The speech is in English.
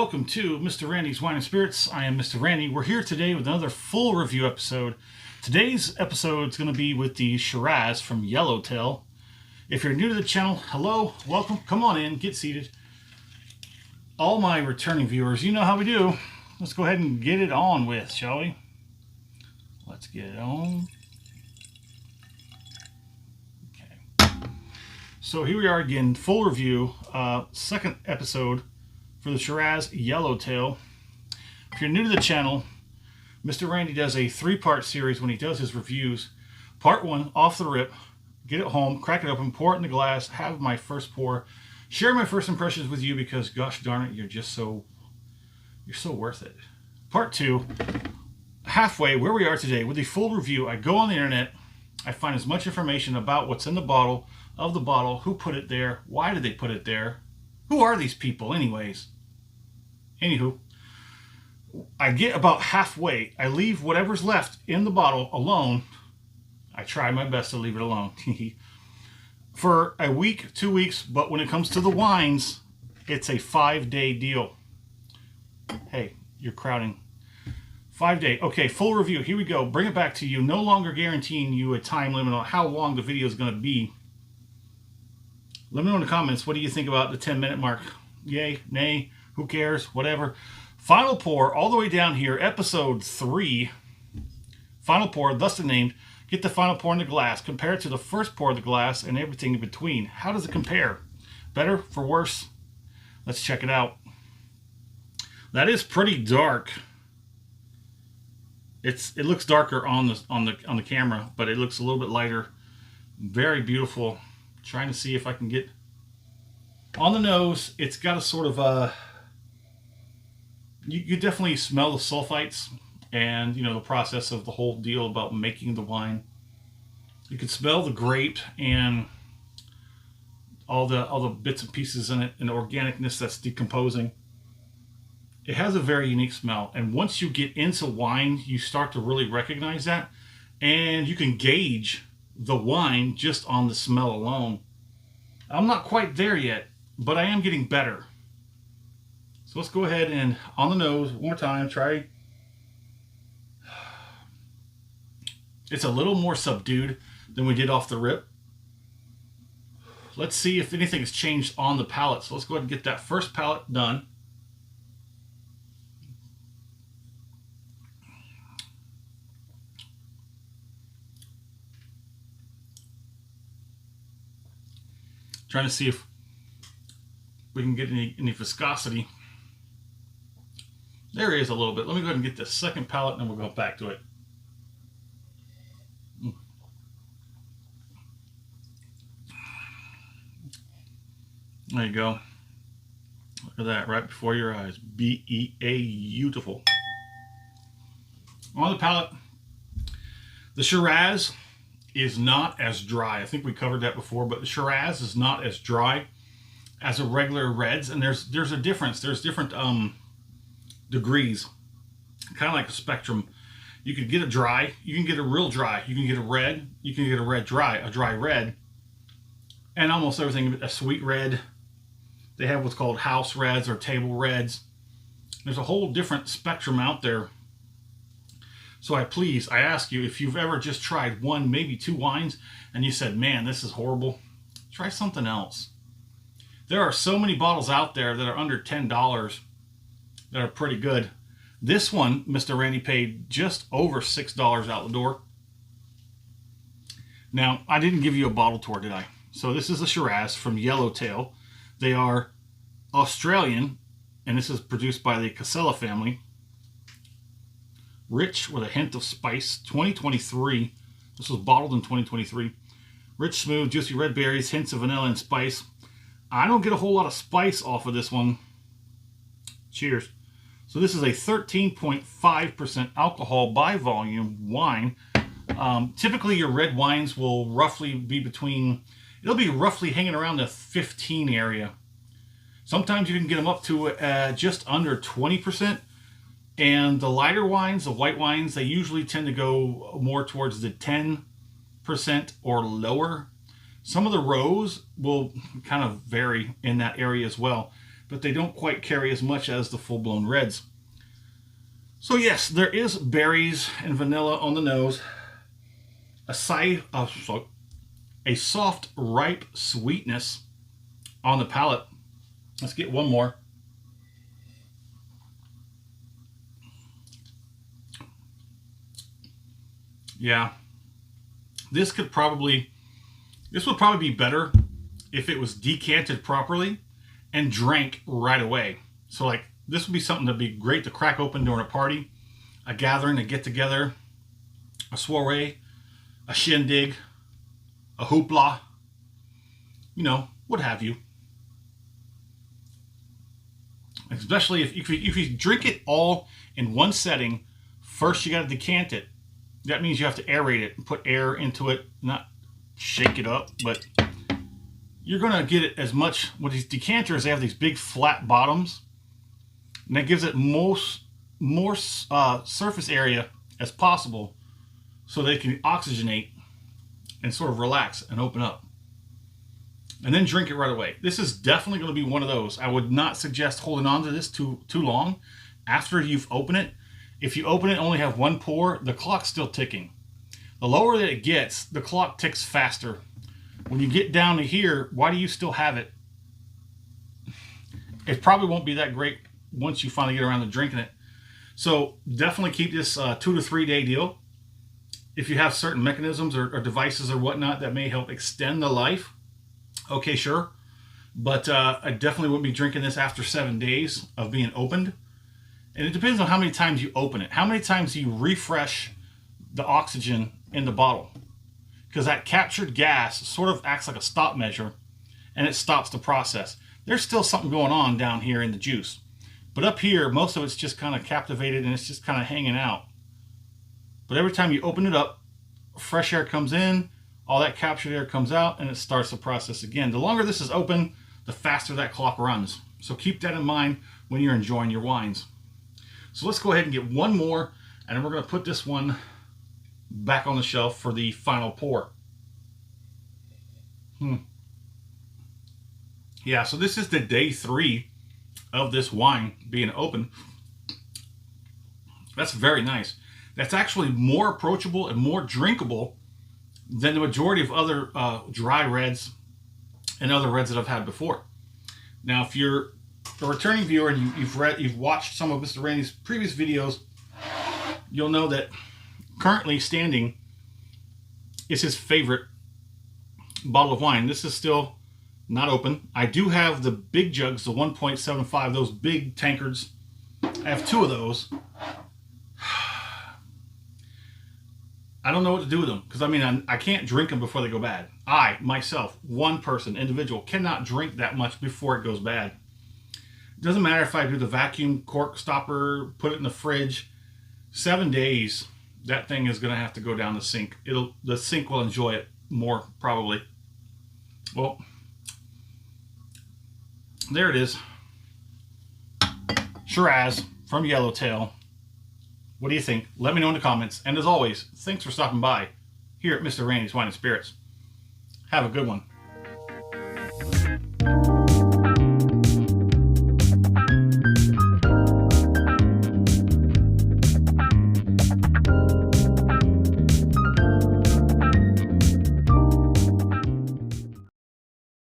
welcome to Mr. Randy's Wine and Spirits. I am Mr. Randy. We're here today with another full review episode. Today's episode is going to be with the Shiraz from Yellowtail. If you're new to the channel, hello, welcome, come on in, get seated. All my returning viewers, you know how we do. Let's go ahead and get it on with, shall we? Let's get it on. Okay. So here we are again, full review, second episode for the Shiraz Yellowtail. If you're new to the channel, Mr. Randy does a three-part series when he does his reviews. Part one, off the rip, get it home, crack it open, pour it in the glass, have my first pour, share my first impressions with you because gosh darn it, you're so worth it. Part two, halfway where we are today with the full review. I go on the internet, I find as much information about what's in the bottle, who put it there, why did they put it there, who are these people anyways? Anywho, I get about halfway. I leave whatever's left in the bottle alone. I try my best to leave it alone. For a week, 2 weeks, but when it comes to the wines, it's a 5-day deal. Hey, you're crowding. 5 day. Okay, full review. Here we go. Bring it back to you. No longer guaranteeing you a time limit on how long the video is going to be. Let me know in the comments, what do you think about the 10-minute mark? Yay, nay, who cares, whatever. Final pour, all the way down here, episode 3. Final pour, thus the name. Get the final pour in the glass. Compare it to the first pour of the glass and everything in between. How does it compare? Better, for worse? Let's check it out. That is pretty dark. It looks darker on the camera, but it looks a little bit lighter. Very beautiful. Trying to see if I can get on the nose. It's got a sort of you definitely smell the sulfites and the process of the whole deal about making the wine. You can smell the grape and all the bits and pieces in it and the organicness that's decomposing. It has a very unique smell, and once you get into wine, you start to really recognize that, and you can gauge the wine just on the smell alone. I'm not quite there yet, but I am getting better. So let's go ahead and on the nose one more time, try. It's a little more subdued than we did off the rip. Let's see if anything has changed on the palate. So let's go ahead and get that first palate done. Trying to see if we can get any viscosity. There is a little bit. Let me go ahead and get the second palate and then we'll go back to it. There you go. Look at that, right before your eyes. Beautiful. On the palate, the Shiraz is not as dry. I think we covered that before, but the Shiraz is not as dry as a regular reds, and there's a difference. There's different degrees, kind of like a spectrum. You can get a dry, you can get a real dry, you can get a red, you can get a red dry, a dry red, and almost everything, a sweet red. They have what's called house reds or table reds. There's a whole different spectrum out there. So I ask you, if you've ever just tried one, maybe two wines, and you said, man, this is horrible, try something else. There are so many bottles out there that are under $10 that are pretty good. This one, Mr. Randy paid just over $6 out the door. Now, I didn't give you a bottle tour, did I? So this is a Shiraz from Yellowtail. They are Australian, and this is produced by the Casella family. Rich with a hint of spice, 2023. This was bottled in 2023. Rich, smooth, juicy red berries, hints of vanilla and spice. I don't get a whole lot of spice off of this one. Cheers. So this is a 13.5% alcohol by volume wine. Typically your red wines will roughly be it'll be roughly hanging around the 15 area. Sometimes you can get them up to just under 20%. And the lighter wines, the white wines, they usually tend to go more towards the 10% or lower. Some of the rows will kind of vary in that area as well. but they don't quite carry as much as the full-blown reds. So yes, there is berries and vanilla on the nose. A soft, ripe sweetness on the palate. Let's get one more. Yeah, this would probably be better if it was decanted properly and drank right away. So like, this would be something that'd be great to crack open during a party, a gathering, a get-together, a soiree, a shindig, a hoopla, you know, what have you. Especially if you drink it all in one setting, first you got to decant it. That means you have to aerate it and put air into it, not shake it up, but you're going to get it as much. With these decanters, they have these big flat bottoms, and that gives it more surface area as possible so they can oxygenate and sort of relax and open up. And then drink it right away. This is definitely going to be one of those. I would not suggest holding on to this too long after you've opened it. If you open it and only have one pour, the clock's still ticking. The lower that it gets, the clock ticks faster. When you get down to here, why do you still have it? It probably won't be that great once you finally get around to drinking it. So definitely keep this 2 to 3 day deal. If you have certain mechanisms or devices or whatnot that may help extend the life, okay, sure. But I definitely wouldn't be drinking this after 7 days of being opened. And it depends on how many times you open it. How many times you refresh the oxygen in the bottle. Because that captured gas sort of acts like a stop measure, and it stops the process. There's still something going on down here in the juice. But up here, most of it's just kind of captivated and it's just kind of hanging out. But every time you open it up, fresh air comes in, all that captured air comes out, and it starts the process again. The longer this is open, the faster that clock runs. So keep that in mind when you're enjoying your wines. So let's go ahead and get one more, and then we're going to put this one back on the shelf for the final pour. Yeah, so this is the day 3 of this wine being open. That's very nice. That's actually more approachable and more drinkable than the majority of other dry reds and other reds that I've had before. Now, if you're a returning viewer and you've watched some of Mr. Randy's previous videos, you'll know that currently standing is his favorite bottle of wine. This is still not open. I do have the big jugs, the 1.75, those big tankards. I have 2 of those. I don't know what to do with them, because I mean, I can't drink them before they go bad. I, myself, one person, individual, cannot drink that much before it goes bad. It doesn't matter if I do the vacuum cork stopper, put it in the fridge. 7 days, that thing is going to have to go down the sink. The sink will enjoy it more, probably. Well, there it is. Shiraz from Yellowtail. What do you think? Let me know in the comments. And as always, thanks for stopping by here at Mr. Randy's Wine and Spirits. Have a good one.